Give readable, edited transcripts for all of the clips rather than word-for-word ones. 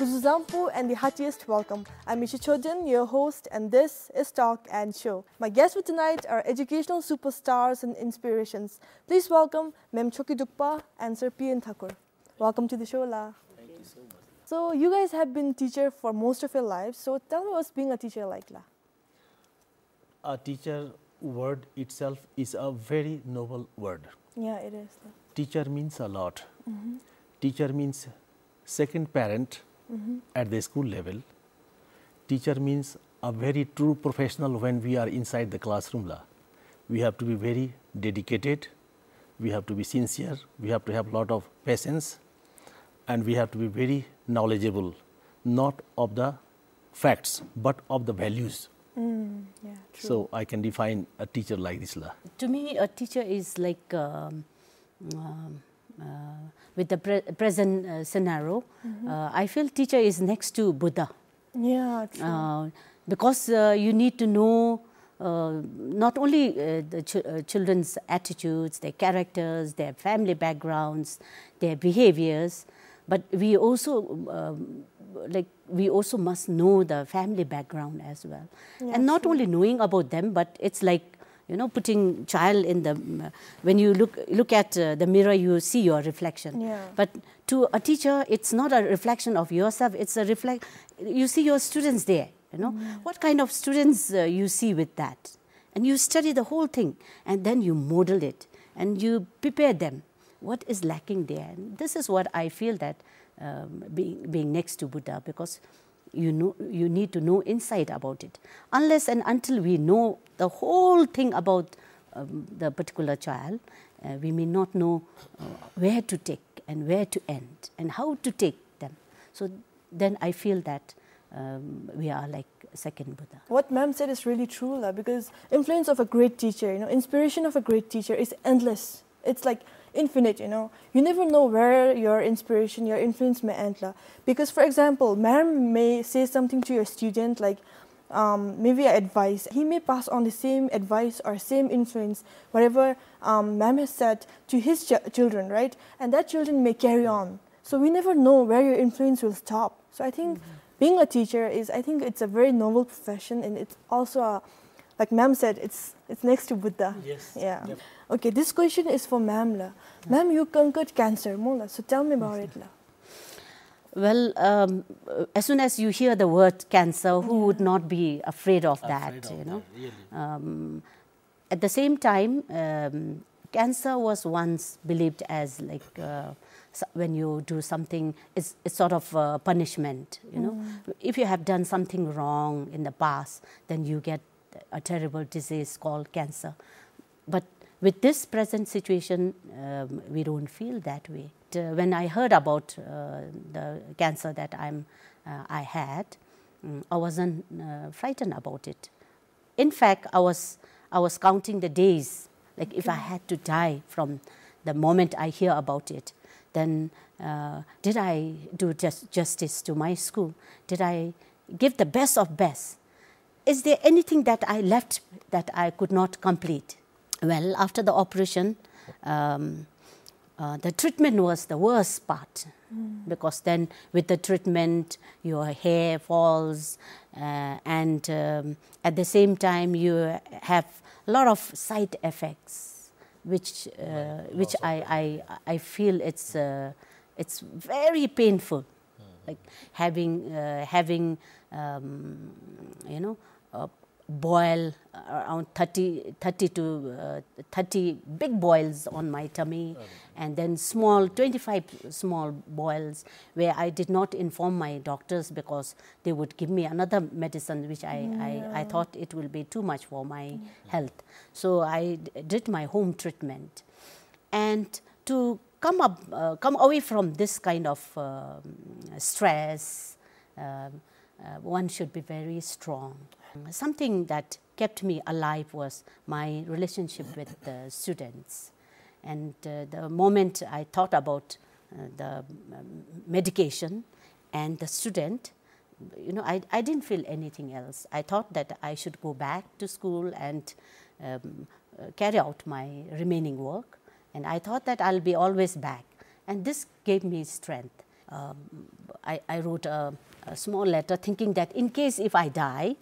Kuzuzampu and the heartiest welcome. I'm Misha Chodjan, your host, and this is Talk and Show. My guests for tonight are educational superstars and inspirations. Please welcome Mem Choki Dukpa and Sir P.N. Thakur. Welcome to the show, La. Thank you so much. So, you guys have been teacher for most of your lives. So, tell me what's being a teacher like, La. A teacher word itself is a very noble word. Yeah, it is. La. Teacher means a lot. Teacher means second parent at the school level. Teacher means a very true professional when we are inside the classroom. La. We have to be very dedicated, we have to be sincere, we have to have a lot of patience, and we have to be very knowledgeable, not of the facts, but of the values. Yeah, true. So, I can define a teacher like this. La. To me, a teacher is like with the present scenario, I feel teacher is next to Buddha. Yeah, true. Because you need to know not only the children's attitudes, their characters, their family backgrounds, their behaviors, but we also we also must know the family background as well. Yeah, and not true. only knowing about them, but it's like, you know, putting child in the, when you look at the mirror, you see your reflection. Yeah. But to a teacher, it's not a reflection of yourself, it's a you see your students there, you know. What kind of students you see with that? And you study the whole thing, and then you model it, and you prepare them. What is lacking there? And this is what I feel that being next to Buddha, because you need to know inside about it. Unless and until we know the whole thing about the particular child, we may not know where to take and where to end and how to take them. So then I feel that we are like second Buddha. What ma'am said is really true, La, because influence of a great teacher, you know, inspiration of a great teacher is endless. It's like infinite, you know. You never know where your inspiration, your influence may end. La. Because, for example, ma'am may say something to your student like maybe advice. He may pass on the same advice or same influence, whatever ma'am has said to his children, right? And that children may carry on. So we never know where your influence will stop. So I think being a teacher is, I think it's a very noble profession, and it's also like ma'am said, it's next to Buddha. Yes. Yeah. Yep. Okay, this question is for ma'am. La. Ma'am, you conquered cancer, Mola. So tell me about it. La. Well, as soon as you hear the word cancer, who would not be afraid of that, you know? Really. At the same time, cancer was once believed as like when you do something, it's sort of punishment, you know. If you have done something wrong in the past, then you get a terrible disease called cancer. But with this present situation, we don't feel that way. When I heard about the cancer that I had, I wasn't frightened about it. In fact, I was counting the days. Like if I had to die from the moment I hear about it, then did I do justice to my school? Did I give the best of best? Is there anything that I left that I could not complete? Well, after the operation, the treatment was the worst part, because then with the treatment, your hair falls, and at the same time you have a lot of side effects, which I feel it's very painful, like having you know, boil around 30 big boils on my tummy, and then 25 small boils where I did not inform my doctors, because they would give me another medicine which I thought it will be too much for my health. So I did my home treatment, and to come away from this kind of stress, one should be very strong. Something that kept me alive was my relationship with the students. And the moment I thought about the medication and the student, you know, I didn't feel anything else. I thought that I should go back to school and carry out my remaining work. And I thought that I'll be always back. And this gave me strength. I wrote a small letter thinking that in case if I die,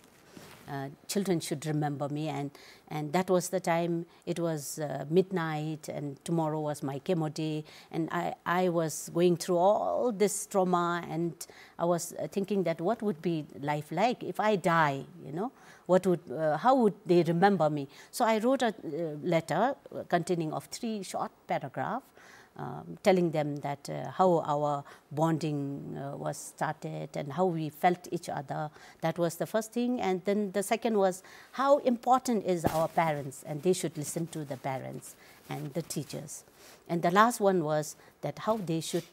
children should remember me, and that was the time. It was midnight, and tomorrow was my chemo day, and I was going through all this trauma, and I was thinking that what would be life like if I die, you know, how would they remember me? So I wrote a letter containing of 3 short paragraphs, telling them that how our bonding was started and how we felt each other. That was the first thing. And then the second was how important is our parents, and they should listen to the parents and the teachers. And the last one was that how they should,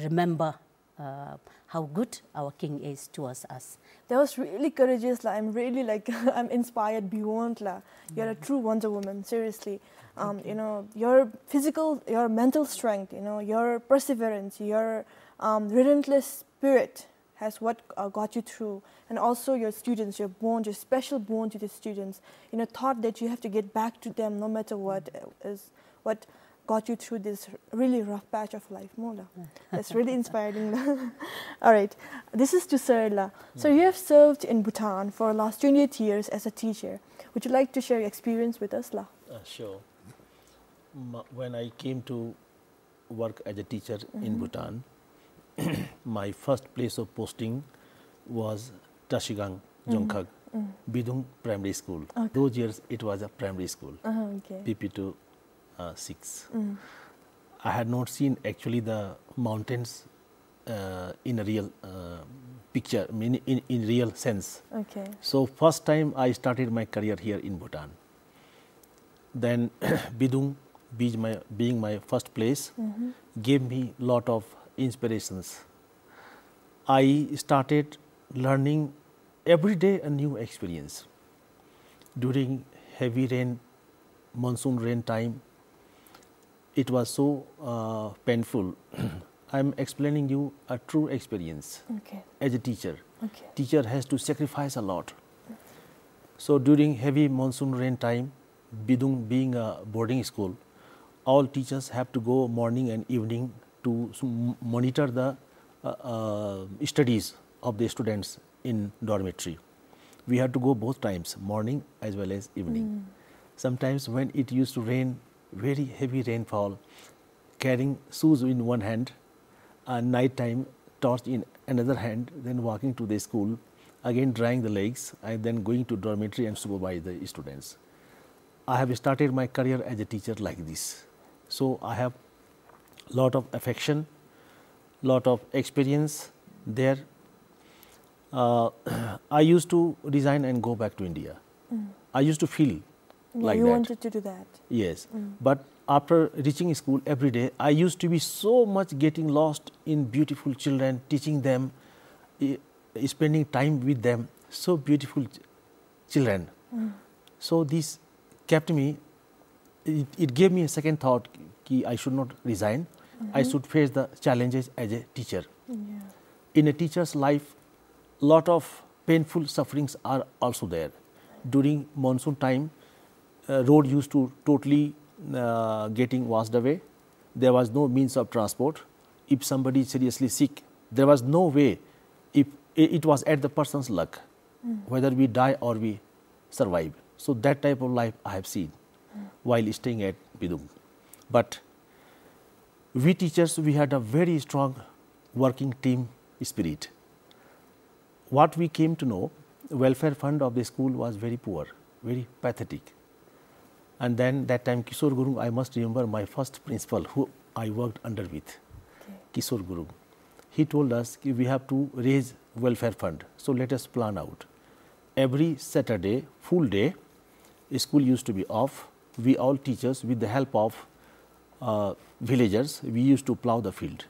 remember how good our king is towards us. That was really courageous. I'm really I'm inspired beyond. You're a true Wonder Woman, seriously. Your physical, your mental strength, your perseverance, your relentless spirit has what got you through. And also your students, your bond, your special bond to the students, thought that you have to get back to them no matter what is what got you through this really rough patch of life. Mola. That's really inspiring. All right. This is to Sir. So you have served in Bhutan for the last 28 years as a teacher. Would you like to share your experience with us, La? Sure. When I came to work as a teacher in Bhutan, my first place of posting was Tashigang, Jongkhag, Bidung Primary School. Okay. Those years it was a primary school, PP to 6. I had not seen actually the mountains in a real picture, in real sense. Okay. So first time I started my career here in Bhutan. Then Bidung, being my first place, gave me lot of inspirations. I started learning every day a new experience. During heavy rain, monsoon rain time, it was so painful. I'm explaining you a true experience. Okay. As a teacher. Okay. Teacher has to sacrifice a lot. So during heavy monsoon rain time, Bidung being a boarding school, all teachers have to go morning and evening to monitor the studies of the students in dormitory. We had to go both times, morning as well as evening. Sometimes when it used to rain, very heavy rainfall, carrying shoes in one hand, night time torch in another hand, then walking to the school, again drying the legs, and then going to dormitory and supervise the students. I have started my career as a teacher like this. So I have lot of affection, lot of experience there. I used to resign and go back to India. I used to feel like that. You wanted to do that. Yes. But after reaching school every day, I used to be so much getting lost in beautiful children, teaching them, spending time with them, so beautiful children. So this kept me, it gave me a second thought, I should not resign. I should face the challenges as a teacher. In a teacher's life, lot of painful sufferings are also there. During monsoon time, road used to totally getting washed away. There was no means of transport. If somebody is seriously sick, there was no way. If it was at the person's luck, whether we die or we survive. So that type of life I have seen while staying at Bidung. But we teachers, we had a very strong working team spirit. What we came to know, welfare fund of the school was very poor, very pathetic. And then that time Kishore Gurung, I must remember my first principal who I worked under with, Kishore Gurung. He told us we have to raise welfare fund, so let us plan out. Every Saturday, full day, school used to be off. We all teachers, with the help of villagers, we used to plow the field.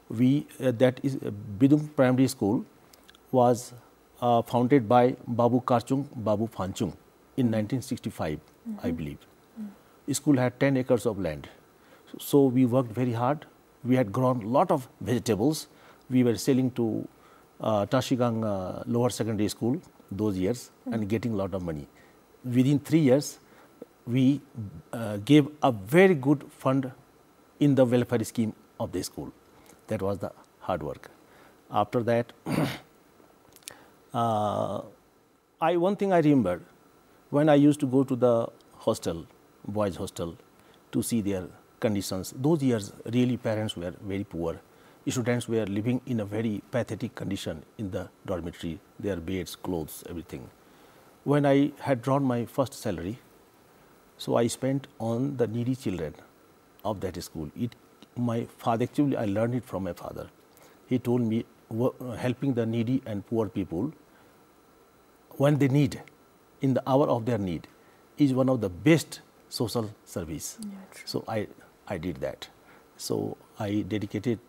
That is Bidung Primary School was founded by Babu Karchung, Babu Phanchung in 1965, I believe. School had 10 acres of land. So we worked very hard. We had grown a lot of vegetables. We were selling to Tashigang Lower Secondary School those years and getting a lot of money. Within 3 years, we gave a very good fund in the welfare scheme of the school. That was the hard work. After that, one thing I remember, when I used to go to the hostel, boys' hostel, to see their conditions. Those years, really, parents were very poor. Students were living in a very pathetic condition in the dormitory, their beds, clothes, everything. When I had drawn my first salary, so I spent on the needy children of that school. My father, actually, I learned it from my father. He told me helping the needy and poor people when they need, in the hour of their need, is one of the best social service. Yeah, so I did that. So I dedicated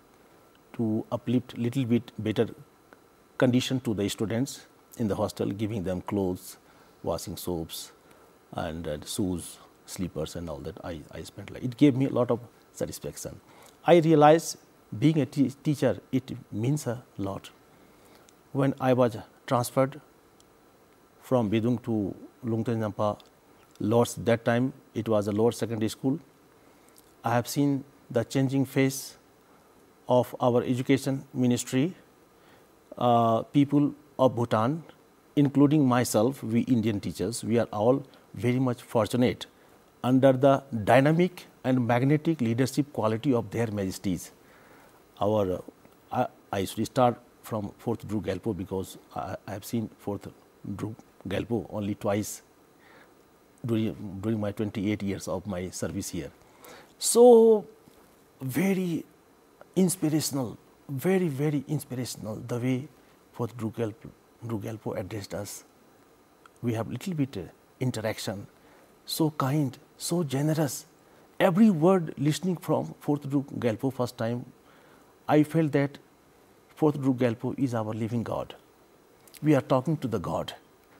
to uplift little bit better condition to the students in the hostel, giving them clothes, washing soaps, and shoes, slippers, and all that. I spent like it gave me a lot of satisfaction. I realized being a teacher, it means a lot. When I was transferred from Bidung to Lungten Jampa Lords, that time it was a lower secondary school. I have seen the changing face of our education ministry, people of Bhutan, including myself, we Indian teachers, we are all very much fortunate under the dynamic and magnetic leadership quality of their majesties. I usually start from 4th Druk Gyalpo because I have seen 4th Druk Gyalpo only twice during my 28 years of my service here. So, very inspirational, very, very inspirational the way 4th Druk Gyalpo addressed us. We have little bit interaction, so kind, so generous. Every word listening from 4th Druk Gyalpo first time, I felt that 4th Druk Gyalpo is our living God. We are talking to the God.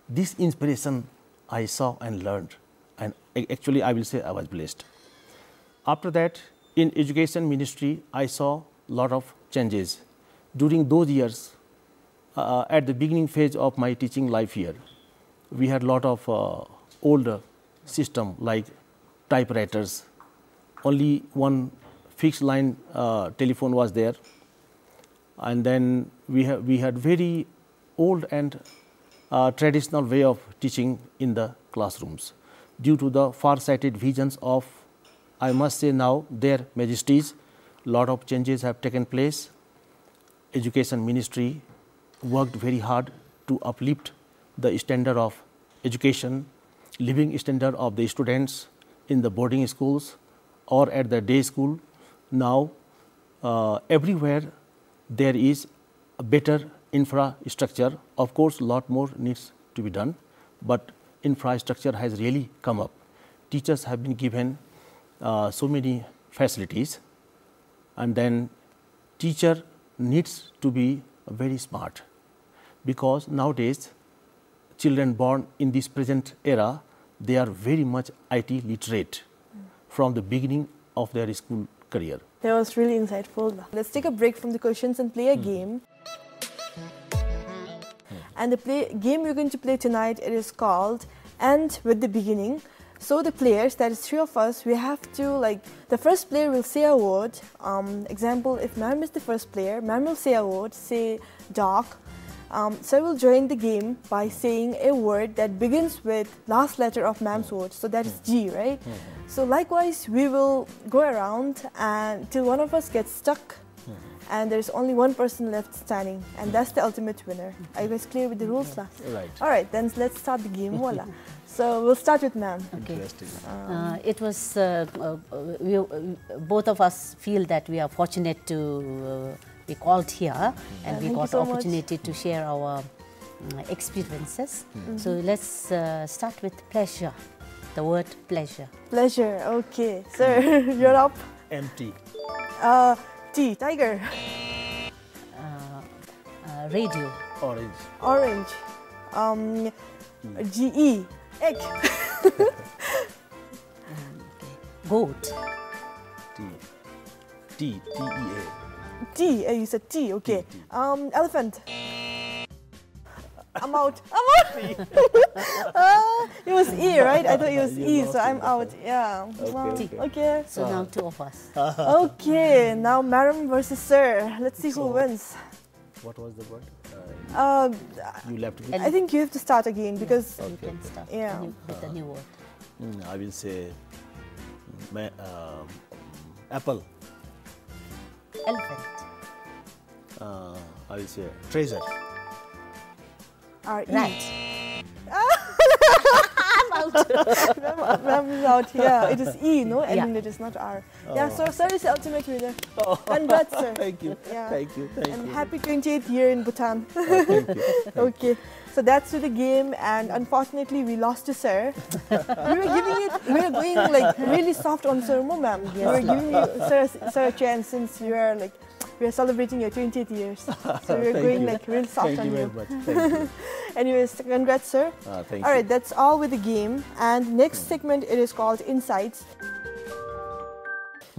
This inspiration I saw and learned, and actually I will say I was blessed. After that, in education ministry, I saw lot of changes. During those years, at the beginning phase of my teaching life here, we had lot of older system like typewriters. Only one fixed line telephone was there, and then we had very old and traditional way of teaching in the classrooms. Due to the far-sighted visions of, I must say now, their majesties, lot of changes have taken place. Education ministry worked very hard to uplift the standard of education, living standard of the students in the boarding schools or at the day school. Now, everywhere there is a better infrastructure. Of course, lot more needs to be done, but infrastructure has really come up. Teachers have been given so many facilities, and then teacher needs to be very smart, because nowadays children born in this present era, they are very much IT literate from the beginning of their school career. That was really insightful. Let's take a break from the questions and play a game. And the game we're going to play tonight, it is called End with the Beginning. So the players, that is 3 of us, we have to, the first player will say a word. Example, if ma'am is the first player, ma'am will say a word, say dog. So I will join the game by saying a word that begins with last letter of ma'am's word. So that is G, right? So likewise, we will go around until one of us gets stuck and there's only one person left standing, and that's the ultimate winner. Are you guys clear with the rules? Right. All right, then let's start the game. Voila. So we'll start with ma'am. Okay. Interesting. It was, both of us feel that we are fortunate to be called here, and we got the opportunity to share our experiences. So let's start with pleasure, the word pleasure. Pleasure, okay. Sir, you're up. Empty. T, tiger. Radio. Orange. Orange. GE, egg. Goat. T-E-A. T, you said T, okay. T. Elephant. I'm out. I'm out. It was E, right? I thought it was You E, lost so it. I'm out. Yeah. Well, okay. okay. So now two of us. Okay, now Madam versus Sir. Let's see who So- wins. What was the word? You left me. I think you have to start again because You can start Yeah. with a new word. I will say apple. Elephant. I will say treasure. R-E. Rat. Madam is out. Yeah, it is E, no? And Yeah. it is not R. Yeah, so Sir is the ultimate winner. Congrats, Sir. Thank you. Yeah. Thank you. Thank And you. happy 28th year in Bhutan. Thank you. Okay, so that's to the game, and unfortunately we lost to Sir. We were going like really soft on Sir, no, ma'am. We were giving you Sir a chance since you are like we are celebrating your 20th years, so we were Thank going you. like real soft Thank on you you. very much. Thank you. Anyways, congrats, Sir. Thank All you. right, that's all with the game, and next segment it is called Insights.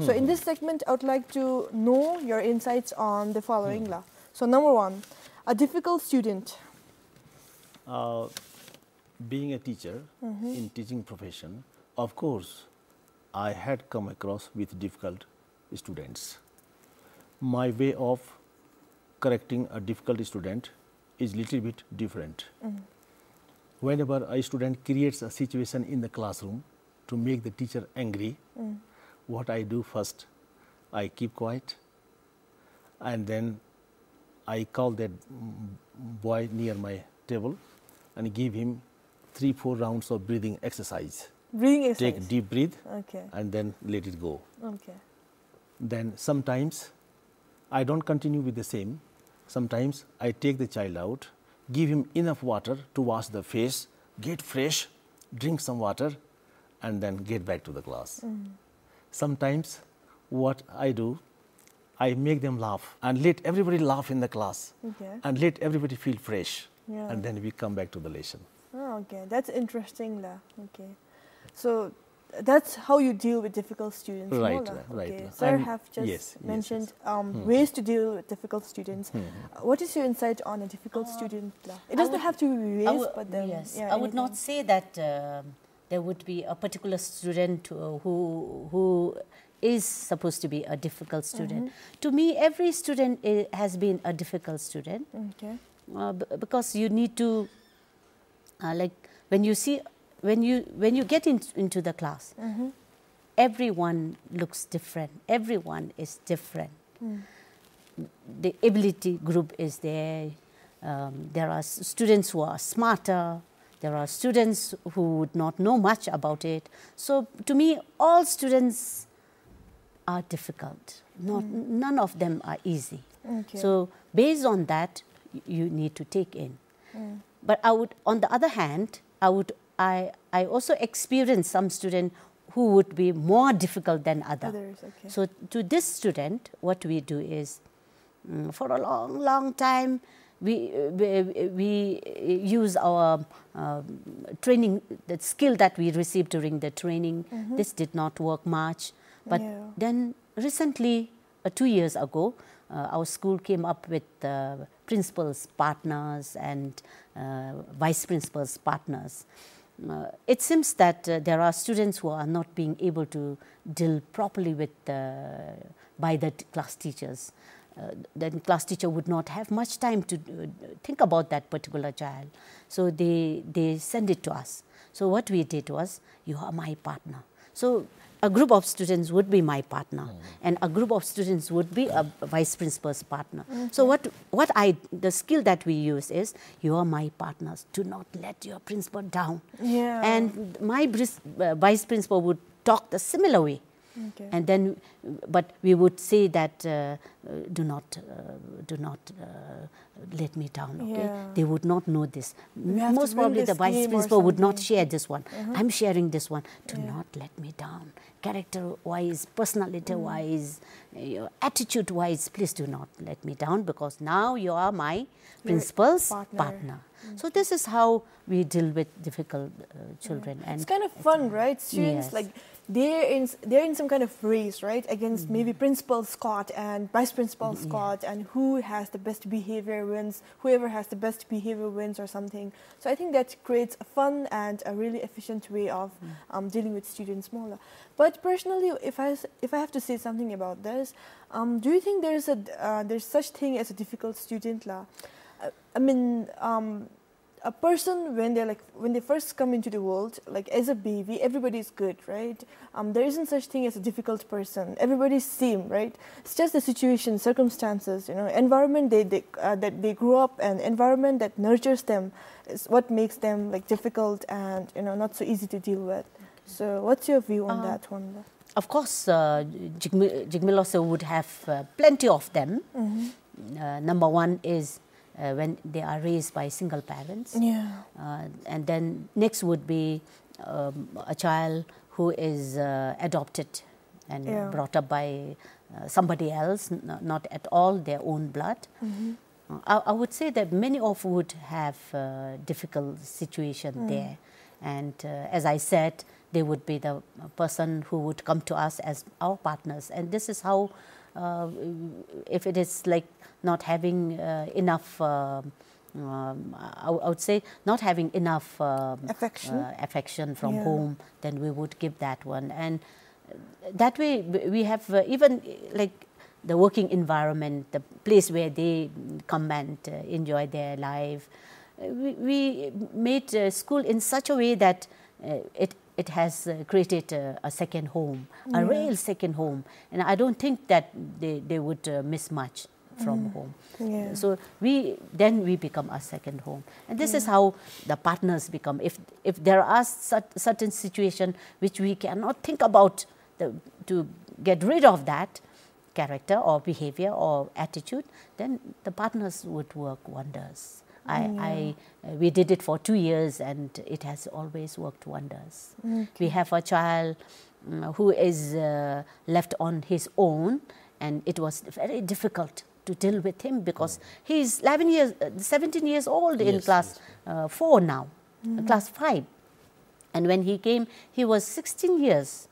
So in this segment, I would like to know your insights on the following. So number one, a difficult student. Being a teacher in teaching profession, of course, I had come across with difficult students. My way of correcting a difficult student is little bit different. Whenever a student creates a situation in the classroom to make the teacher angry, what I do first, I keep quiet, and then I call that boy near my table and give him 3-4 rounds of breathing exercise. Breathing exercise. Take deep breath Okay. and then let it go. Okay. Then sometimes I don't continue with the same. Sometimes I take the child out, give him enough water to wash the face, get fresh, drink some water, and then get back to the class. Sometimes what I do, I make them laugh and let everybody laugh in the class Okay. and let everybody feel fresh. Yeah. And then we come back to the lesson. Oh, okay. That's interesting, lah. Okay. So that's how you deal with difficult students, no, Right, lah? right, Okay. lah. Sir And have just yes, mentioned yes. ways to deal with difficult students. What is your insight on a difficult student, lah? It doesn't have to be ways, but then yes, yeah, I would not anything. say that there would be a particular student who is supposed to be a difficult student. To me, every student has been a difficult student Okay. because you need to like when you get into the class, everyone looks different. Everyone is different. The ability group is there. There are students who are smarter. There are students who would not know much about it. So to me, all students are difficult. None of them are easy. Okay. So based on that, you need to take in. But I would, on the other hand, I also experience some student who would be more difficult than Others, okay. So to this student, what we do is, for a long time, we use our training, the skill that we received during the training. This did not work much. But Yeah. then recently, 2 years ago, our school came up with principals' partners and vice principals' partners. It seems that there are students who are not being able to deal properly with by the class teachers. Then class teacher would not have much time to think about that particular child. So they send it to us. So what we did was, you are my partner. So a group of students would be my partner, and a group of students would be a vice principal's partner. So the skill that we use is, you are my partners. Do not let your principal down. Yeah. And my vice principal would talk the similar way. Okay. And then, but we would say that do not let me down. Okay, Yeah. they would not know this. have to Most win probably, this the vice game or principal would not something. share this one. I'm sharing this one. Do not let me down. Character-wise, personality-wise, your attitude-wise, please do not let me down, because now you are my principal's partner. partner. So this is how we deal with difficult children. And it's kind of fun, right? Students Yes. like they're in some kind of race, right, against maybe Principal Scott and Vice Principal Scott, and who has the best behavior wins. Whoever has the best behavior wins, or something. So I think that creates a fun and a really efficient way of dealing with students more. But personally, if I have to say something about this, do you think there's such thing as a difficult student, la? I mean, a person when they first come into the world, like as a baby, everybody is good, right? There isn't such thing as a difficult person. Everybody's same, right? It's just the situation, circumstances, environment that they grew up, and environment that nurtures them is what makes them like difficult and not so easy to deal with. So, what's your view on that one? Of course, Jigmeloso would have plenty of them. Number one is when they are raised by single parents. Yeah. And then next would be a child who is adopted and brought up by somebody else, not at all their own blood. I would say that many of would have difficult situation there. And as I said, they would be the person who would come to us as our partners. And this is how, if it is like not having enough, I would say not having enough affection from home, then we would give that one. And that way we have even like the working environment, the place where they come and enjoy their life. We made school in such a way that it has created a second home, a real second home. And I don't think that they would miss much from home. Yeah. So then we become a second home. And this is how the partners become. If there are certain situations which we cannot think about to get rid of that character or behavior or attitude, then the partners would work wonders. We did it for 2 years and it has always worked wonders. We have a child who is left on his own, and it was very difficult to deal with him because he's 17 years old in class 4 now, class 5. And when he came, he was 16 years.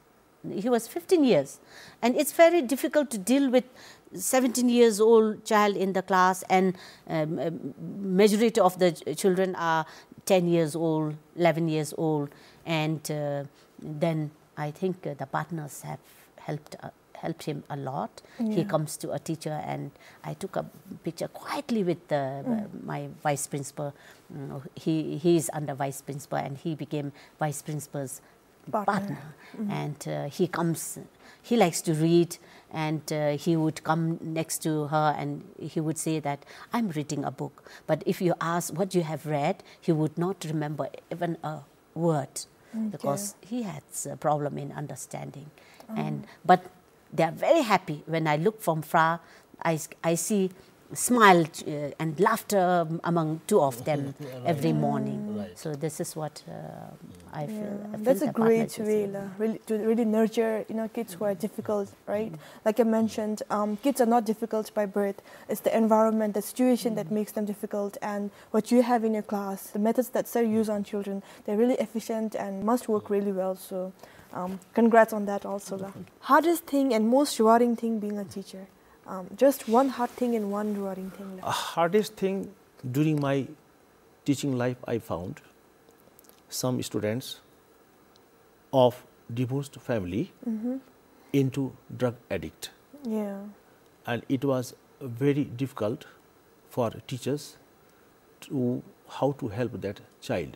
He was 15 years. And it's very difficult to deal with 17 years old child in the class, and majority of the children are 10 years old, 11 years old. And then I think the partners have helped him a lot. He comes to a teacher, and I took a picture quietly with my vice principal. He is under vice principal, and he became vice principal's partner. And he comes, he likes to read, and he would come next to her and he would say that, I'm reading a book. But if you ask what you have read, he would not remember even a word because he has a problem in understanding. But they are very happy. When I look from far, I see smile and laughter among 2 of them every morning. Right. So this is what I feel. That's a great way to really nurture kids who are difficult, right? Like I mentioned, kids are not difficult by birth. It's the environment, the situation that makes them difficult, and what you have in your class, the methods that sir use on children, they're really efficient and must work really well. So congrats on that also. Hardest thing and most rewarding thing being a teacher? Just one hard thing and one rewarding thing. Hardest thing during my teaching life, I found some students of divorced family into drug addict. Yeah. And it was very difficult for teachers to how to help that child.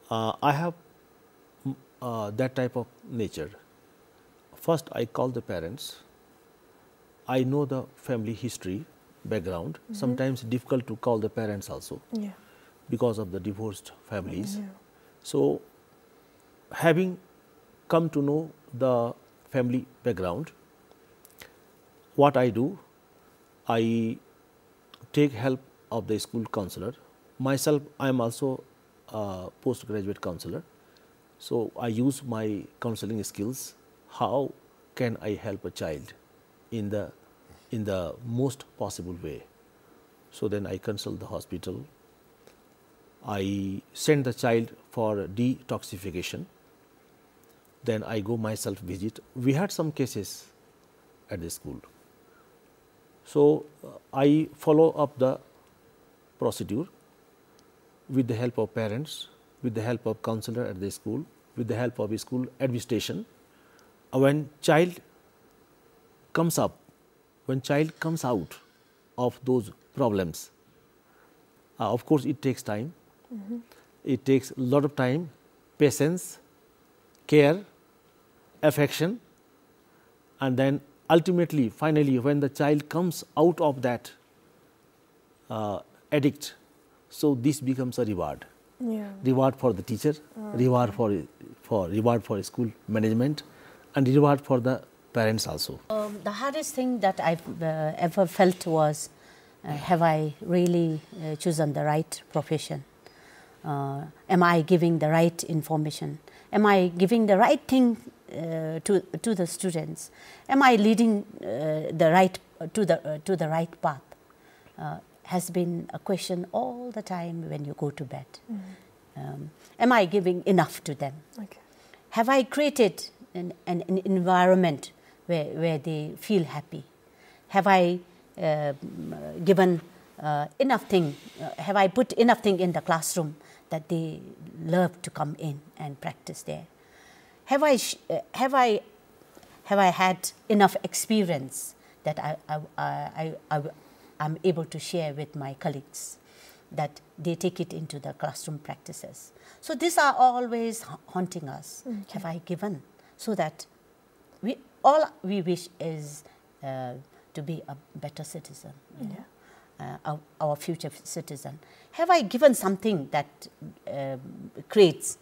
I have that type of nature. First, I call the parents. I know the family history, background. Sometimes difficult to call the parents also because of the divorced families. So, having come to know the family background, what I do, I take help of the school counselor. Myself, I am also a postgraduate counselor. So, I use my counseling skills. How can I help a child in the most possible way? So then I consult the hospital, I send the child for detoxification. Then I go myself visit. We had some cases at the school. So, I follow up the procedure with the help of parents, with the help of counselor at the school, with the help of school administration. When child comes up, when child comes out of those problems, of course, it takes time. It takes a lot of time, patience, care, affection, and then ultimately, finally, when the child comes out of that addict, so this becomes a reward. Yeah. Reward for the teacher, reward for school management, and reward for the parents also. The hardest thing that I've ever felt was, have I really chosen the right profession? Am I giving the right information? Am I giving the right thing to the students? Am I leading the right to the right path? Has been a question all the time when you go to bed. Am I giving enough to them? Okay. Have I created an environment where they feel happy? Have I given enough thing? Have I put enough thing in the classroom that they love to come in and practice there? Have I had enough experience that I'm able to share with my colleagues, that they take it into the classroom practices? So these are always haunting us. Have I given? So that all we wish is to be a better citizen, our future citizen. Have I given something that creates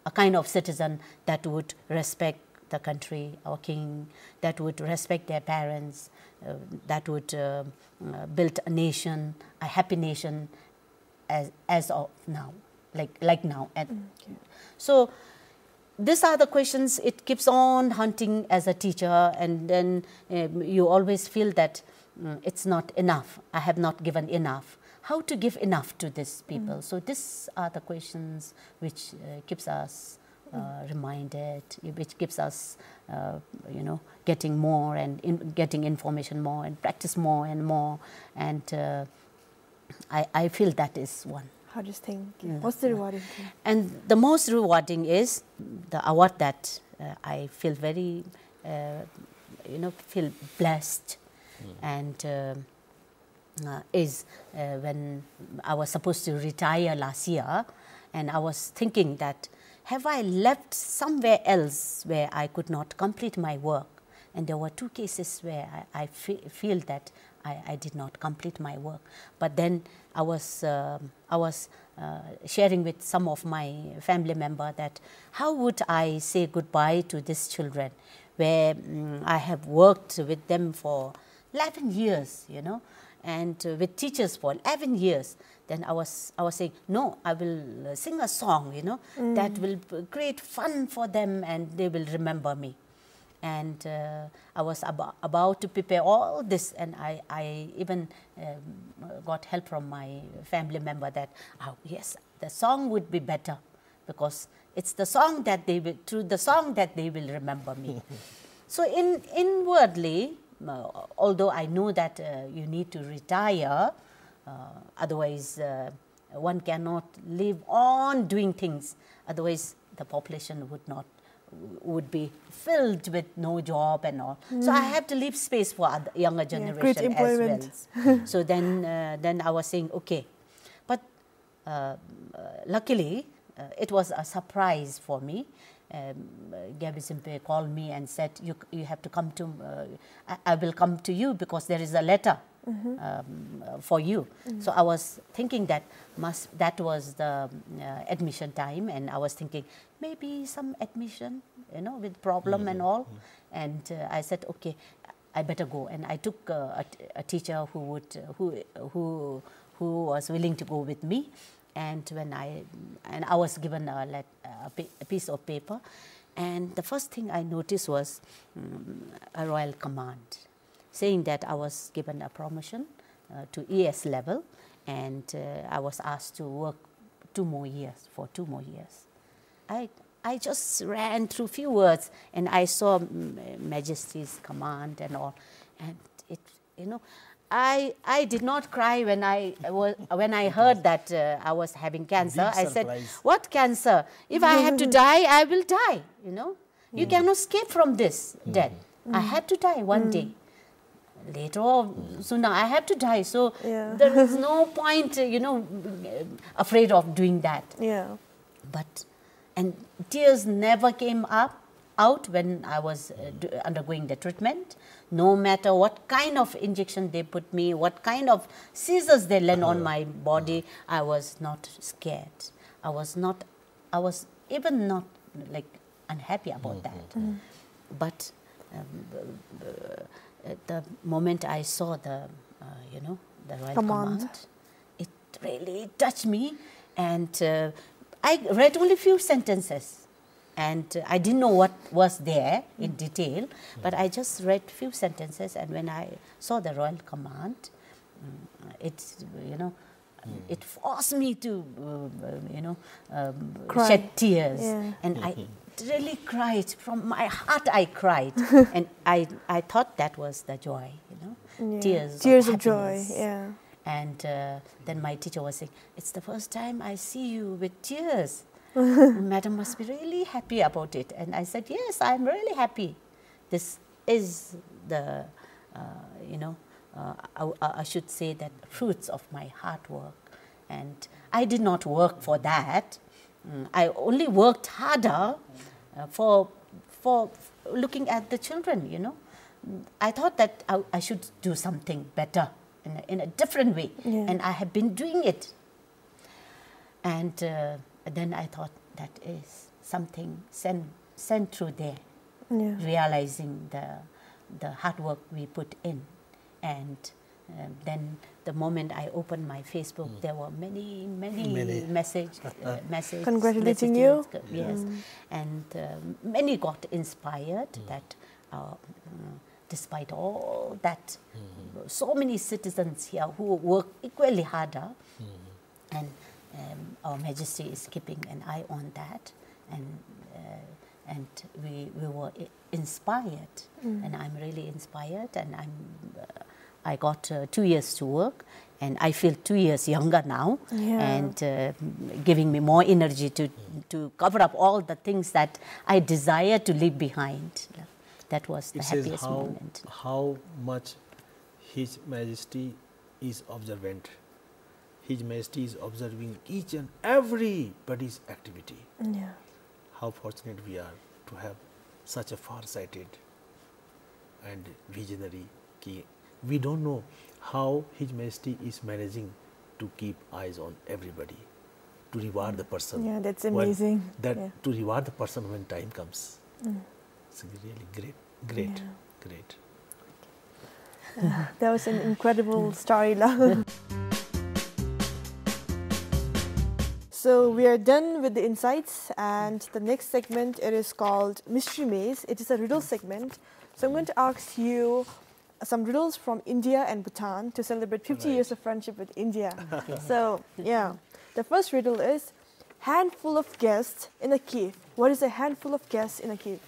a kind of citizen that would respect the country, our king, that would respect their parents, that would build a nation, a happy nation as of now, like now. And so these are the questions. It keeps on hunting as a teacher, and then you always feel that it's not enough. I have not given enough. How to give enough to these people? So these are the questions which keeps us reminded, which keeps us, getting more and getting information more and practice more and more. And I feel that is one. Hardest thing. What's the rewarding thing? And the most rewarding is the award that I feel very, feel blessed, and is when I was supposed to retire last year, and I was thinking that, have I left somewhere else where I could not complete my work? And there were two cases where I feel that I did not complete my work. But then I was sharing with some of my family members that how would I say goodbye to these children, where I have worked with them for 11 years, and with teachers for 11 years. Then I was saying, no, I will sing a song, that will create fun for them and they will remember me. And I was about to prepare all this, and I even got help from my family member that, yes, the song would be better because it's the song that they will, through the song that they will remember me. So inwardly, although I know that you need to retire, otherwise one cannot live on doing things, otherwise the population would be filled with no job and all. So I have to leave space for younger generation as well. So then I was saying, okay. But luckily, it was a surprise for me. Gabby Simpe called me and said, you have to come to, I will come to you because there is a letter for you. So I was thinking that was the admission time, and I was thinking maybe some admission, with problem and all. And I said, okay, I better go. And I took a teacher who was willing to go with me. And I was given a piece of paper, and the first thing I noticed was a royal command saying that I was given a promotion to ES level, and I was asked to work 2 more years, for 2 more years. I just ran through few words and I saw Majesty's command and all, and it, you know, I did not cry when I heard that I was having cancer. I said, what cancer? If I had to die, I will die, you know. You cannot escape from this death. I had to die one day. Later on, sooner I have to die. So there is no point, you know, afraid of doing that. Yeah. But, and tears never came out when I was undergoing the treatment. No matter what kind of injection they put me, what kind of scissors they land on my body, I was not scared. I was even not like unhappy about that. But the moment I saw the, you know, the Royal Command, it really touched me, and I read only few sentences. And I didn't know what was there in detail, but I just read few sentences. And when I saw the Royal Command, it's, you know, it forced me to, you know, shed tears. And I really cried. From my heart I cried. And I thought that was the joy, you know, tears of joy, And then my teacher was saying, it's the first time I see you with tears. Madam must be really happy about it. And I said, yes, I'm really happy. This is the, you know, I should say that fruits of my hard work. And I did not work for that. I only worked harder for looking at the children, you know. I thought that I should do something better in a different way. And I have been doing it. And then I thought that is something sent through there, realizing the hard work we put in. And then the moment I opened my Facebook, there were many messages. Congratulating you. Yes. And many got inspired that despite all that, so many citizens here who work equally harder, and Our Majesty is keeping an eye on that, and we were inspired, and I'm really inspired, and I got 2 years to work, and I feel 2 years younger now, and giving me more energy to cover up all the things that I desire to leave behind. That was the happiest moment. How much His Majesty is observant. His Majesty is observing each and everybody's activity. How fortunate we are to have such a far-sighted and visionary king. We don't know how His Majesty is managing to keep eyes on everybody, to reward the person. Yeah, that's amazing. To reward the person when time comes. It's really great. That was an incredible story, La. So we are done with the insights, and the next segment, it is called Mystery Maze. It is a riddle segment. So I'm going to ask you some riddles from India and Bhutan to celebrate 50 years of friendship with India. So the first riddle is, handful of guests in a cave. What is a handful of guests in a cave?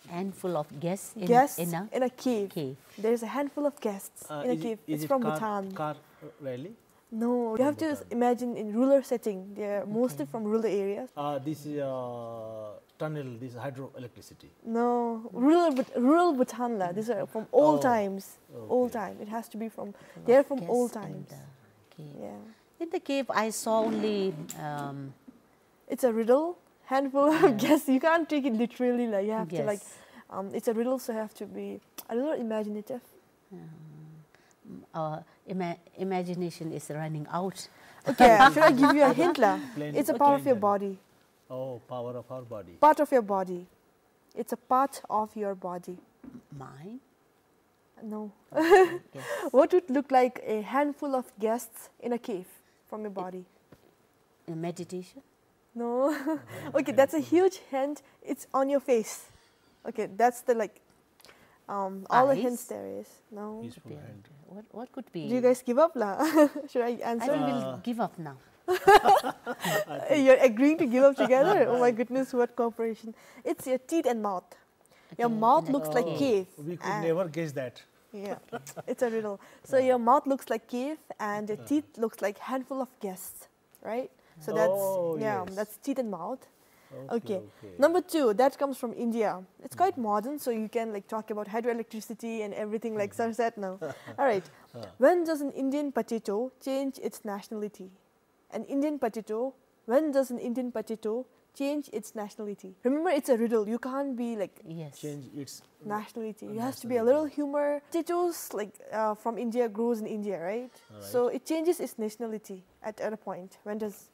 Handful of guests in a cave. There is a handful of guests in a cave. It's from Bhutan. Car rally? No, you have to imagine in rural setting. They are mostly from rural areas. This is tunnel, this is hydroelectricity. No, rural Bhutan. These are from old times. Old time. It has to be from. They are from old times. In the cave, I saw only. It's a riddle. Handful of guests. You can't take it literally. Like you have to like. It's a riddle, so you have to be a little imaginative. Our imagination is running out. Okay, should I give you a hint, La? It's a part of your body. Oh, power of our body. Part of your body. It's a part of your body. Mine? No. What would look like a handful of guests in a cave from your body? In meditation? No. Okay, that's a huge hint. It's on your face. Okay, that's the like. All the hints there is. No. What could be? Do you guys give up, La? Should I answer? I will give up now. You're agreeing to give up together? Oh my goodness, what cooperation. It's your teeth and mouth. Your Okay, mouth like- looks like cave. We could and- never guess that. Yeah, it's a riddle. So your mouth looks like cave and your teeth looks like handful of guests, right? So that's, Oh, yeah, yes. that's teeth and mouth. Okay. Okay. Number 2, that comes from India. It's quite modern, so you can like talk about hydroelectricity and everything like Sir said now. All right. When does an Indian potato change its nationality? An Indian potato, when does an Indian potato change its nationality? Remember, it's a riddle. You can't be like Yes. Change its nationality. You have to be a little humor. Potatoes like from India grows in India, right? Alright. So it changes its nationality at a point. When does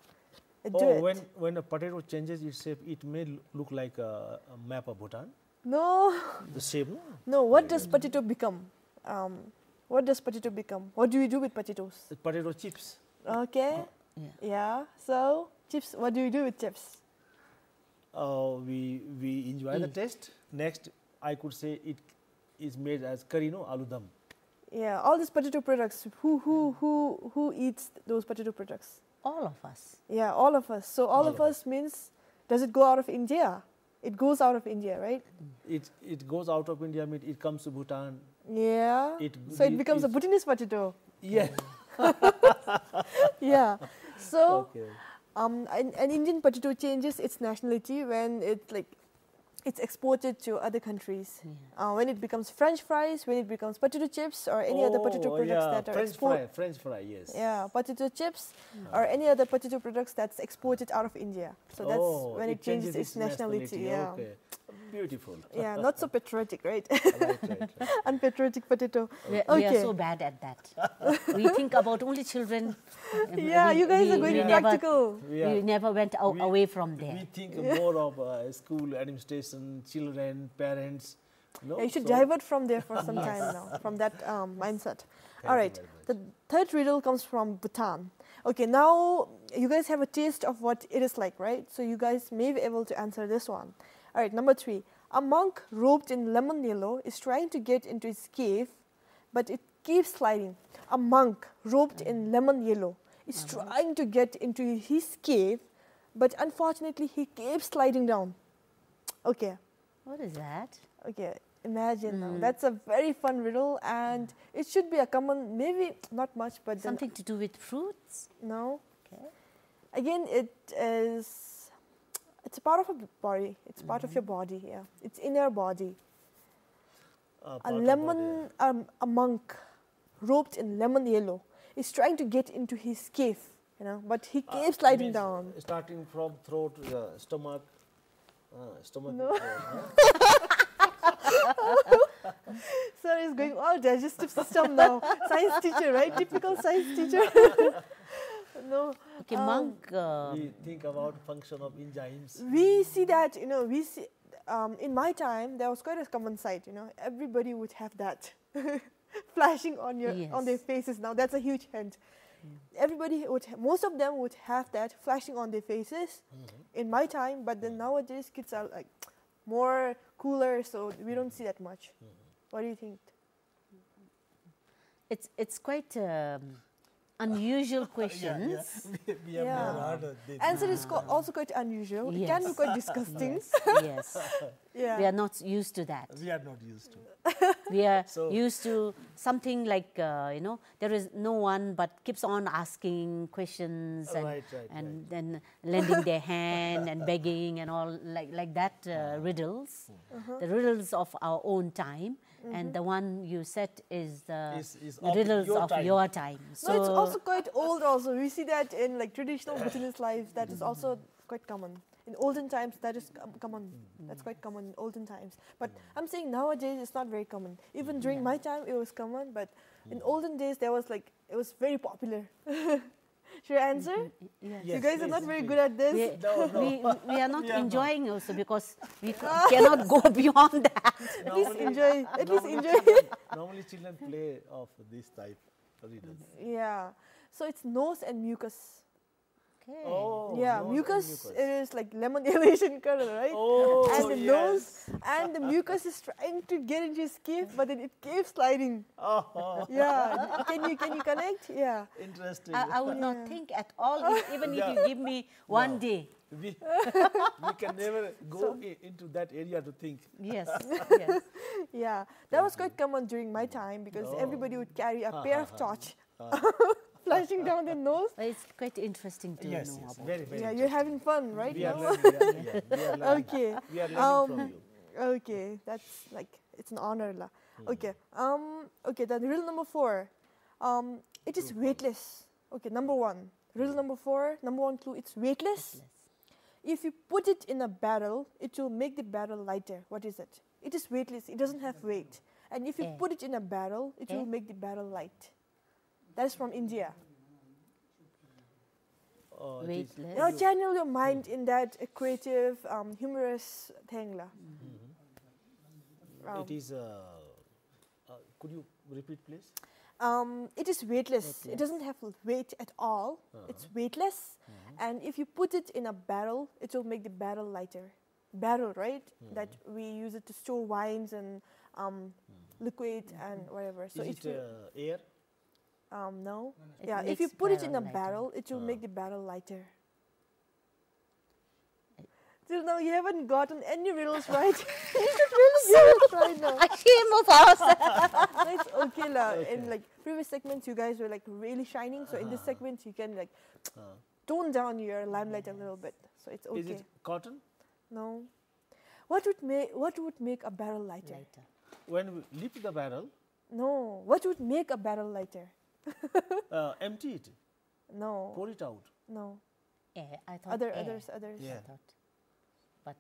it do Oh, it? when a potato changes its shape, it may look like a map of Bhutan. No, The shape, no? no. What does potato become? What does potato become? What do you do with potatoes? The potato chips. Okay. Yeah. Yeah. So chips. What do you do with chips? We enjoy the Eat. taste. Next, I could say it is made as curry, no, aloo dum. Yeah. All these potato products. Who eats those potato products? All of us. Yeah, all of us. So all of us means, does it go out of India? It goes out of India, right? It goes out of India, mean it comes to Bhutan. Yeah. It So it becomes a is- Bhutanese potato. Yeah. Yeah. So Okay. an Indian potato changes its nationality when it's exported to other countries. Yeah. When it becomes French fries, when it becomes potato chips, or any other potato products yeah. that are French exported. fry, French fry, yes. Yeah, potato chips or any other potato products that's exported out of India. So that's Oh, when it changes its nationality. Yeah. Okay. Beautiful. Yeah, not so patriotic, right? Right. Unpatriotic potato. We Okay. are so bad at that. We think about only children. Yeah, you guys are going we practical. We never went away from We there. think more of school administration, children, parents. No? Yeah, you should So- divert from there for some time now, from that mindset. All right, you very much. the third riddle comes from Bhutan. Okay, now you guys have a taste of what it is like, right? So you guys may be able to answer this one. All right, number 3. A monk robed in lemon yellow is trying to get into his cave, but it keeps sliding. A monk robed in lemon yellow is trying to get into his cave, but unfortunately he keeps sliding down. Okay. What is that? Okay, imagine now. That's a very fun riddle, and it should be a common, maybe not much, but then Something to do with fruits? no. Okay. Again, it's a part of a body. It's part of your body. Yeah, it's in your body. part A of lemon, a monk, robed in lemon yellow, is trying to get into his cave. But he keeps sliding means down. Starting from throat, stomach, stomach. No. huh? Sir is going all digestive system now. Science teacher, right? Typical science teacher. No. Okay, monk. We think about function of enzymes. We see that, in my time, there was quite a common sight, everybody would have that flashing on their Yes. faces now. That's a huge hint. Most of them would have that flashing on their faces in my time, but then nowadays kids are like more cooler, so we don't see that much. What do you think? It's quite unusual questions. We have Yeah. never heard of this. Answer is also quite unusual. It can be Yes. quite disgusting. Yes. Yeah. We are not used to that. We are not used to. We are So- used to something like, there is no one but keeps on asking questions and, Right. then lending their hand and begging and all like that riddles. The riddles of our own time. And the one you said is the Is the of riddles your of time. your time. No, it's also quite old also. We see that in like traditional Bhutanese lives, that is also quite common. In olden times, that is common. That's quite common in olden times. But I'm saying nowadays it's not very common. Even during my time, it was common. But in olden days, it was very popular. Should I answer? Yes. You Yes, guys are not please, very please. good at this. We are not enjoying also because we cannot go beyond that. At least enjoy. At least enjoy. Normally children play of this type of riddles. Yeah. So it's nose and mucus. Okay. Oh, Yeah, nose and mucus, it is like lemon elation color, right? Oh, and the yes. nose and the mucus is trying to get into his cave, but then it keeps sliding. Oh, Yeah, can you connect? Yeah. interesting. I would Yeah. not think at all, even if you give me one day. we can never go into that area to think. Yes, yes. Yeah, that was quite common during my time because everybody would carry a pair of torch flashing down their nose. But it's quite interesting to Yes, know yes, about. very, very. Yeah, you're having fun, right? We are now? learning. Yeah, we are learning. Okay. We are learning from you. Okay, that's like it's an honor, lah. Okay. Okay. Then rule number 4. It is weightless. Okay. Number 1. Rule number 4. Number 1 clue. It's weightless. If you put it in a barrel, it will make the barrel lighter. What is it? It is weightless. It doesn't have weight. And if you Air. put it in a barrel, it will make the barrel light. That is from India. Oh, it is- Weightless. You know, channel your mind in that creative, humorous thing, lah. It is. Could you repeat, please? It is weightless. It doesn't have weight at all. It's weightless. And if you put it in a barrel, it will make the barrel lighter. Barrel, right? That we use it to store wines and liquid and whatever. So Is if it you, air? no. It Yeah, if you makes put it in a barrel lighter. barrel, it will make the barrel lighter. Till now, you haven't gotten any riddles right. You should really give it a try now. Shame of us. No, it's okay lah. In like previous segments, you guys were like really shining. So in this segment, you can like tone down your limelight a little bit. So it's okay. Is it cotton? No. What would make a barrel lighter? Lighter. When we lift the barrel, No. What would make a barrel lighter? empty it, No. pour it out. No. Air. I thought air. Others. Yeah. I thought. But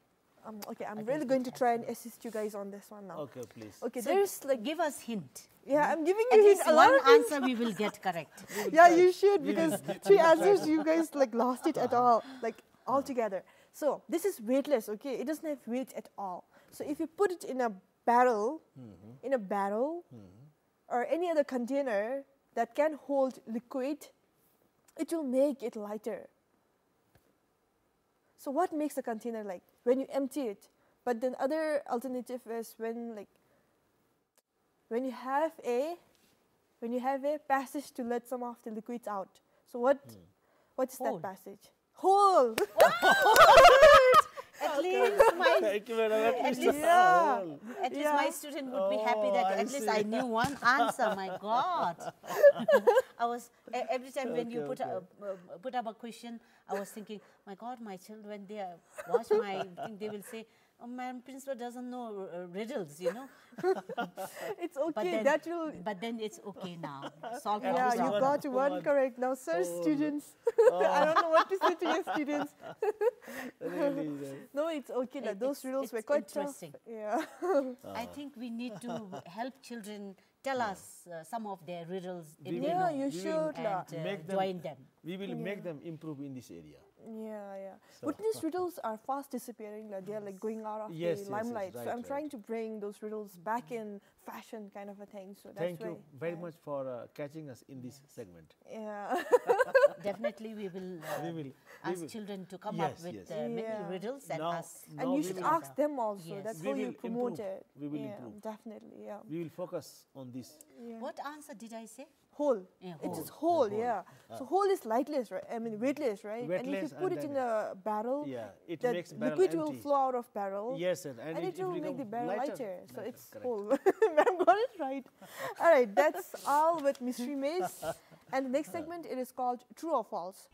Okay, I'm think really it going to has try and assist you guys on this one now. Okay, please. Okay, so there's like give us hint. yeah, I'm giving At you least a lot one of hints. answer we will get correct. Yeah, you should because 3 answers you guys like lost it at all, like altogether. So this is weightless, okay? It doesn't have weight at all. So if you put it in a barrel, or any other container that can hold liquid, it will make it lighter. So what makes a container light? When you empty it. But then other alternative is when you have a passage to let some of the liquids out. So what is Hole. that passage? Hole. At least my Thank you, madam. At least Yeah. At least Yeah. my student would be happy that Oh, I at least see. I knew one answer. My God, I was every time when you put up a question, I was thinking, my God, my children when they watch my thing, they will say, "Oh, Madam Principal doesn't know riddles, you know." It's okay. But then, That will. but then it's okay now. Solve Yeah, problem. you got one one. correct. Now, sir, students. I don't know what to say to your students. Really, No, it's okay. It- Those it's- riddles were it's quite interesting. tough. Yeah. I think we need to help children tell us some of their riddles if they Yeah, know, you should lah. and Make them- join them. we will make them improve in this area. Yeah. But these riddles are fast disappearing. Like, they're like going out of Yes, yes, the yes, limelight. So right, I'm right. trying to bring those riddles back in fashion, kind of a thing. So that's Thank why. you very much for catching us in this segment. Yeah. Definitely, we will we ask will. children to come Yes, up with yes. many Yeah. riddles and Now- us. now And you we should will- ask them also. Yes. That's We how you will promote improve. it. We will yeah, improve. Definitely. Yeah. We will focus on this. Yeah. What answer did I say? Whole. Yeah, It's whole. just whole, yeah. So whole is lightless, right? I mean weightless, right? And if Weightless you put and it in then- a barrel, Yeah, it the makes barrel liquid will empty. flow out of barrel. Yes, sir, And it will make the become barrel lighter. So Lighter, it's correct. whole. I've got it right. All right, that's all with Mystery Maze. And the next segment, it is called True or False.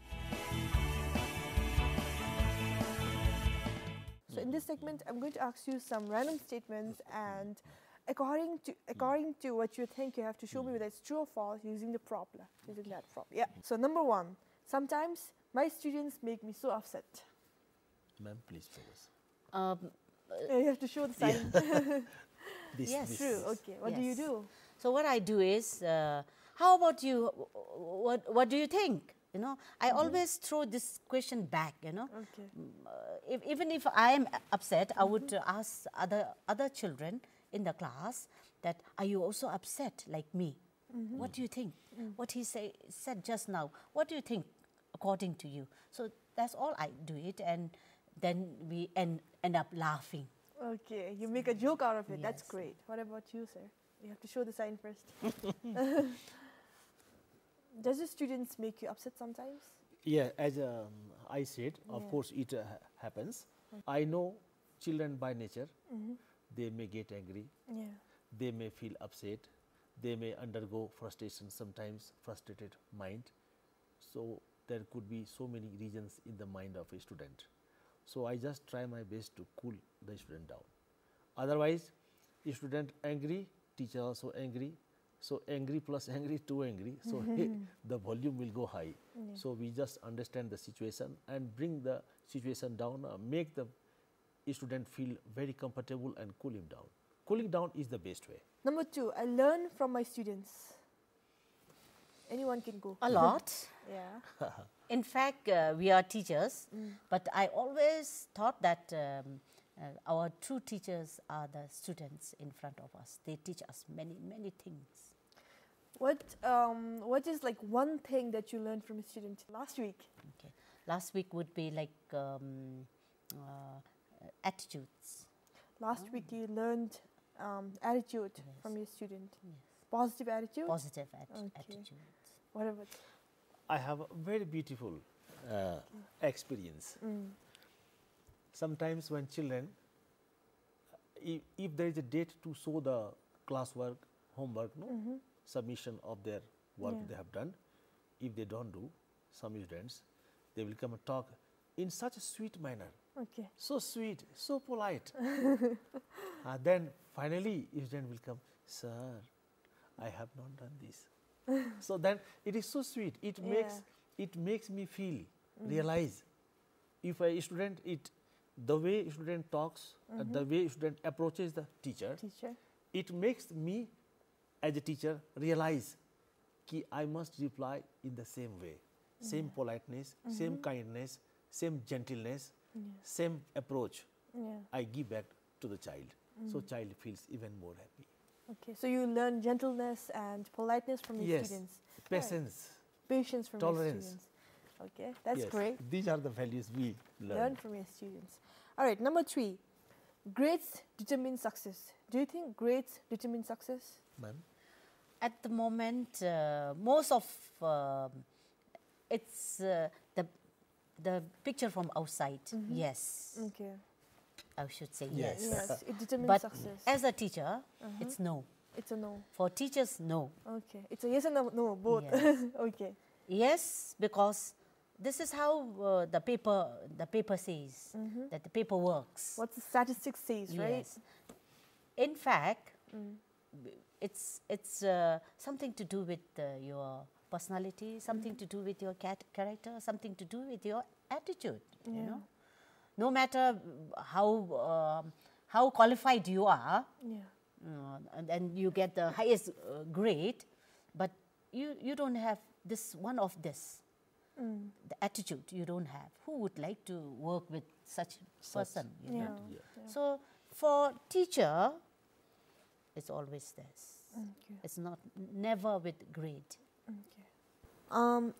So in this segment, I'm going to ask you some random statements, and according to what you think, you have to show me whether it's true or false using the prop, using that prop. Yeah. So number 1, sometimes my students make me so upset. Ma'am, please focus. You have to show the sign. This, Yes. this, True. this. Okay. What do you Yes. do? So what I do is, how about you? What do you think? You know, I always throw this question back. You know, Okay. even if I am upset, I would ask other children in the class that, are you also upset like me? What do you think? What he said just now, what do you think? according to you. So that's all I do it, and then we end up laughing. Okay, you make a joke out of it. That's Yes. great. What about you, sir? You have to show the sign first. Does the students make you upset sometimes? Yeah, as I said, of Yeah. course it happens. I know children by nature, they may get angry, Yeah. they may feel upset, they may undergo frustration, sometimes frustrated mind. So there could be so many reasons in the mind of a student. So I just try my best to cool the student down. Otherwise, if student angry, teacher also angry. So angry plus angry, too angry. So the volume will go high. Yeah. So we just understand the situation and bring the situation down, make the student feel very comfortable and cool him down. Cooling down is the best way. Number 2, I learn from my students. Anyone can go. A lot. Yeah. In fact, we are teachers, but I always thought that our true teachers are the students in front of us. They teach us many, many things. What is like one thing that you learned from a student last week? Okay. Last week would be like attitudes. Last week you learned attitude from your student. Yes. Positive attitude? Positive Okay. attitudes. What about? I have a very beautiful experience. Sometimes when children, if there is a date to show the classwork, homework, no, submission of their work Yeah. they have done, if they don't do, some students, they will come and talk in such a sweet manner, Okay. so sweet, so polite. Then finally, student will come, sir, I have not done this. So then it is so sweet. It makes me feel, realize, if a student, the way student talks, the way student approaches the teacher, it makes me as a teacher realize कि I must reply in the same way, same politeness, same kindness, same gentleness, same approach. I give back to the child, so child feels even more happy. Okay, so you learn gentleness and politeness from your students. Patience, Patience from tolerance. your students. Okay, that's Yes, great. These are the values we Learn from your students. All right, number 3, grades determine success. Do you think grades determine success? Ma'am? At the moment, most of it's the picture from outside. Yes, Okay. I should say Yes. yes. Yes, it determines But success. as a teacher, it's no. It's a no. For teachers, no. Okay, it's a yes and a no, both. Yes. Okay. Yes, because this is how the paper says that the paper works. What the statistics says, right? Yes. In fact, it's something to do with your personality, something to do with your character, something to do with your attitude. You know, no matter how qualified you are, and then you get the highest grade, but you don't have this one of this. The attitude you don't have. Who would like to work with such person? You know? So for teacher, it's always this. Okay. It's never with grade. Okay.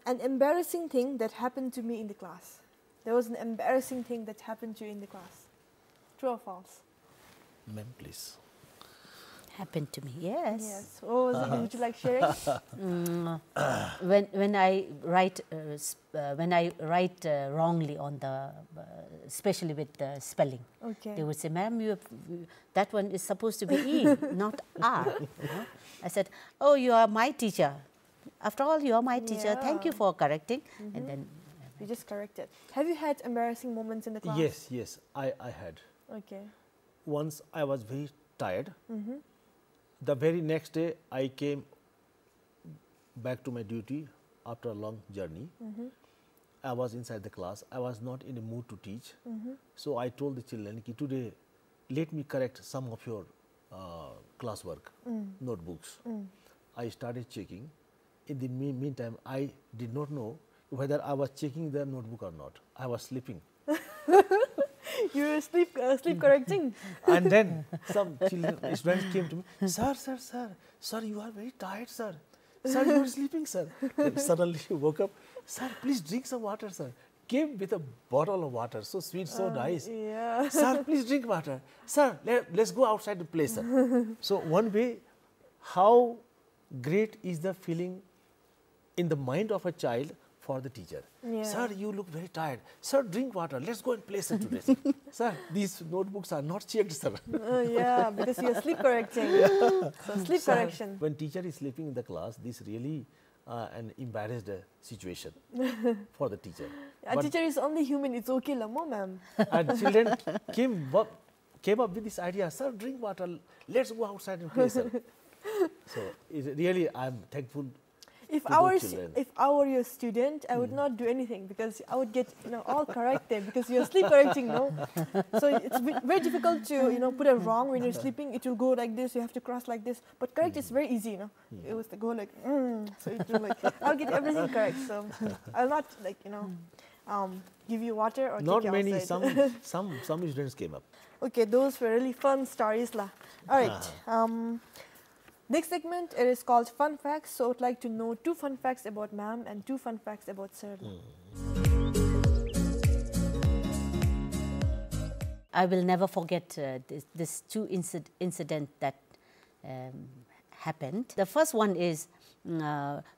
An embarrassing thing that happened to me in the class. There was an embarrassing thing that happened to you in the class. True or false? Ma'am, please. Happened to me, yes. Yes. What was it? Would you like sharing? When I write wrongly on the, especially with the spelling, Okay. they would say, "Ma'am, that one is supposed to be E, not R." You know? I said, "Oh, you are my teacher. After all, you are my teacher. Thank you for correcting." And then You just corrected. Have you had embarrassing moments in the class? Yes, I had. Okay. Once I was very tired. The very next day, I came back to my duty after a long journey. I was inside the class. I was not in a mood to teach. So I told the children, today, let me correct some of your classwork, notebooks. I started checking. In the meantime, I did not know whether I was checking the notebook or not. I was sleeping. You were sleep correcting. And then some students came to me, sir, you are very tired, sir. Sir, you are sleeping, sir. Then suddenly you woke up. Sir, please drink some water, sir. Came with a bottle of water, so sweet, so nice. Yeah. Sir, please drink water. Sir, let's go outside to play, sir. So one way, how great is the feeling in the mind of a child for the teacher. Yeah. Sir, you look very tired. Sir, drink water. Let's go and play, sir, today. Sir. Sir, these notebooks are not checked, sir. Yeah, because you're sleep correcting. So sleep Sir, correction. when teacher is sleeping in the class, this really an embarrassed situation for the teacher. A teacher is only human. It's okay, lamo, ma'am. And children came up with this idea, sir, drink water, let's go outside and play, sir. So really, I'm thankful. If to I were those children. if I were your student, I would not do anything because I would get all corrected because you're sleep correcting, no. So it's very difficult to put a wrong when you're sleeping. It will go like this. You have to cross like this. But correct is very easy, It was to go like so it will I'll get everything correct. So I'll not give you water or Not take you many. outside. Some students came up. Okay, those were really fun stories, lah. All right. Next segment, it is called Fun Facts. So I'd like to know 2 fun facts about ma'am and 2 fun facts about sir. I will never forget this 2 incident that happened. The first one is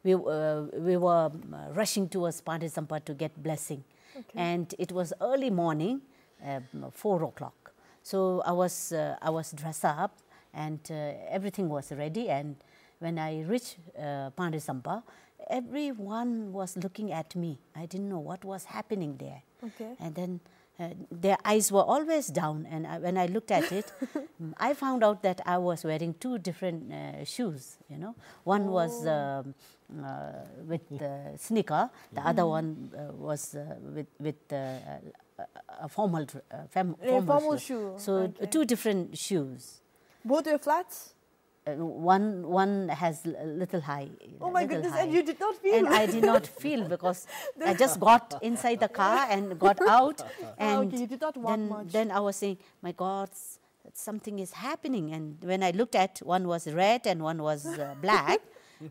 we were rushing towards Pandisampa to get blessing. Okay. And it was early morning, 4 o'clock. So I was dressed up and everything was ready. And when I reached Pandisampa, everyone was looking at me. I didn't know what was happening there. Okay. And then their eyes were always down. And when I looked at it, I found out that I was wearing 2 different shoes. One was with sneaker. The other one was with a formal shoe. So Okay. 2 different shoes. Both were flats? One has a little high. Oh my little goodness, high. and you did not feel? And I did not feel because I just got inside the car and got out. And okay, you did not walk much. Then I was saying, my God, something is happening. And when I looked at, one was red and one was black.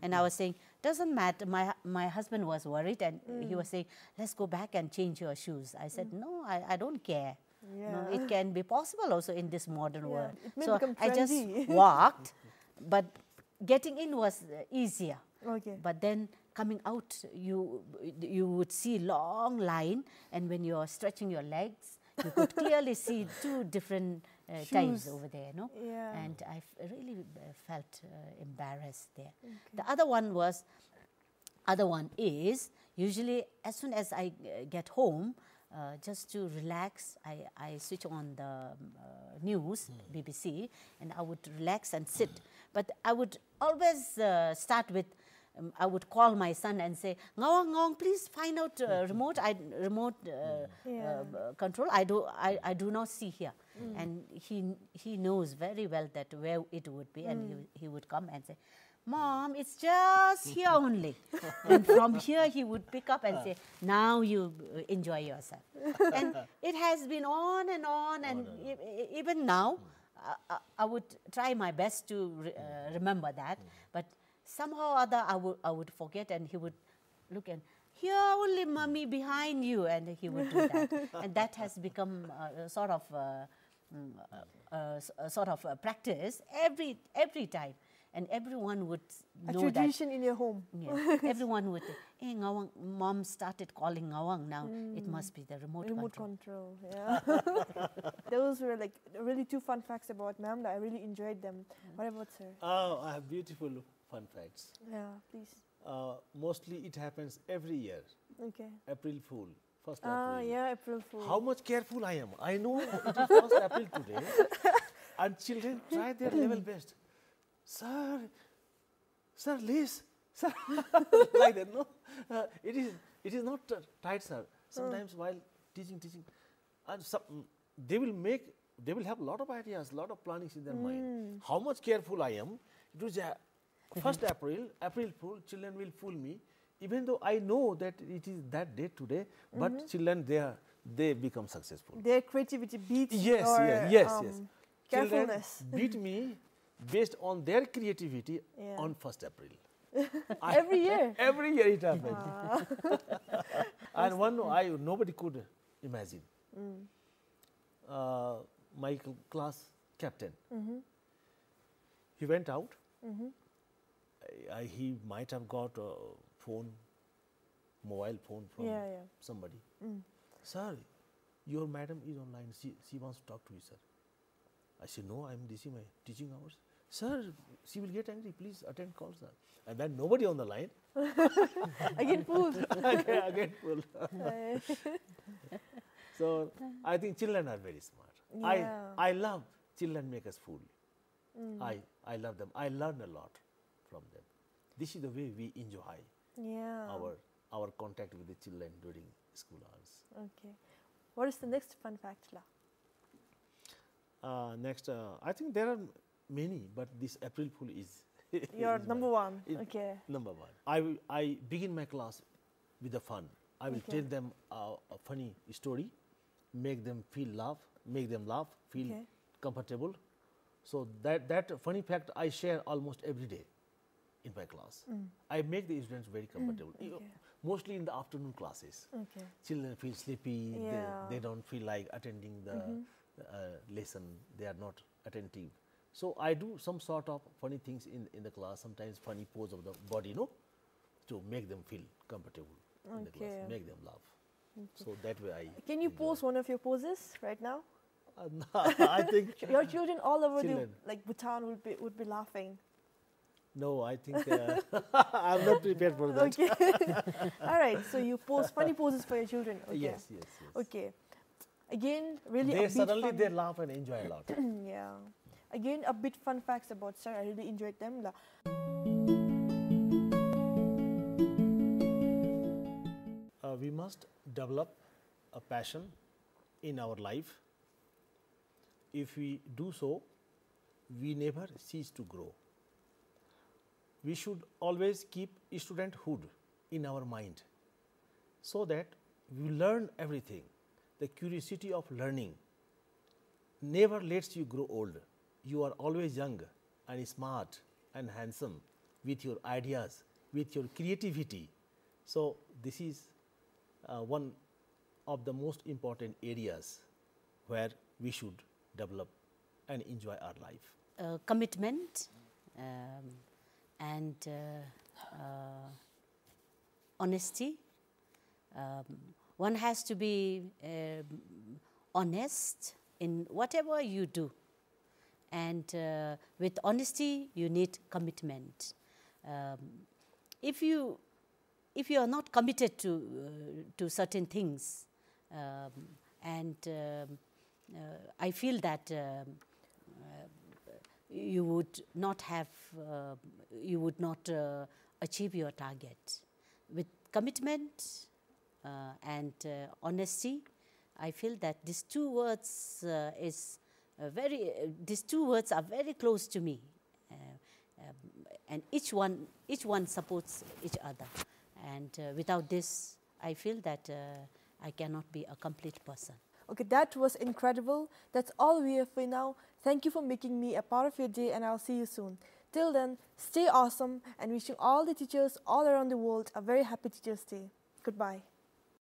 And I was saying, doesn't matter. My husband was worried and he was saying, let's go back and change your shoes. I said, no, I don't care. Yeah. No, it can be possible also in this modern world. It may So become I just trendy. walked, but getting in was easier. Okay. But then coming out, you would see long line, and when you are stretching your legs, you could clearly see 2 different times over there, no? Yeah. And I really felt embarrassed there. Okay. The other one is usually as soon as I get home, just to relax, I switch on the news, BBC, and I would relax and sit. But I would always start with, I would call my son and say, Ngawang, Ngawang, please find out remote control. I do not see here. And he knows very well that where it would be, and he would come and say, Mom, it's just here only. And from here he would pick up and say, now you enjoy yourself. And it has been on and on, and even now, I would try my best to remember that. But somehow or other I would forget, and he would look and, here only, Mummy, behind you, and he would do that. And that has become a sort of practice every time. And everyone would know that. A tradition in your home. Yeah, everyone would, hey, Ngawang, Mom started calling Ngawang now. It must be the remote control. Yeah. Those were like really 2 fun facts about ma'am. I really enjoyed them. What about sir? Oh, I have beautiful fun facts. Yeah, please. Mostly it happens every year. Okay. April Fool, 1st April. Yeah, April Fool. How much careful I am. I know it is 1st April today, and children try their level best. Sir, Liz, sir, like that, no? It is not tight, sir. Sometimes while teaching, and they will have a lot of ideas, lot of plannings in their mind. How much careful I am. It was 1st April Fool, children will fool me, even though I know that it is that day today, but children, they become successful. Their creativity beats Yes. carefulness. Children beat me based on their creativity on 1st April. Every year? Every year it happened. And nobody could imagine. My class captain, he went out. He might have got a mobile phone from somebody. Sir, your madam is online. She wants to talk to you, sir. I said, no, I am this is my teaching hours. Sir, she will get angry. Please attend call, sir. And then nobody on the line. Again fooled. Again fooled. So I think children are very smart. Yeah. I love children make us fool. I love them. I learn a lot from them. This is the way we enjoy our contact with the children during school hours. Okay. What is the next fun fact, La? Next, I think there are many, but this April Fool is your number one. Okay. Number one. I begin my class with the fun. I will tell them a funny story, make them laugh, feel comfortable. So that funny fact I share almost every day in my class. I make the students very comfortable. Mostly in the afternoon classes. Children feel sleepy. They don't feel like attending the lesson. They are not attentive. So I do some sort of funny things in the class. Sometimes funny pose of the body, to make them feel comfortable in the class, make them laugh. So that way I. Can you pose one of your poses right now? I think your children all over Bhutan would be laughing. No, I think I'm not prepared for that. Okay. All right. So you pose funny poses for your children. Okay. Yes. Okay. Again, really. They laugh and enjoy a lot. Yeah. Again, a bit fun facts about sir. I really enjoyed them. We must develop a passion in our life. If we do so, we never cease to grow. We should always keep studenthood in our mind so that we learn everything. The curiosity of learning never lets you grow old. You are always young and smart and handsome with your ideas, with your creativity. So this is one of the most important areas where we should develop and enjoy our life. Commitment and honesty. One has to be honest in whatever you do, and with honesty you need commitment. If you are not committed to certain things, and I feel that you would not achieve your target. With commitment and honesty, I feel that these two words are very close to me, and each one supports each other. And without this, I feel that I cannot be a complete person. Okay, that was incredible. That's all we have for now. Thank you for making me a part of your day, and I'll see you soon. Till then, stay awesome, and wishing all the teachers all around the world a very happy Teachers' Day. Goodbye.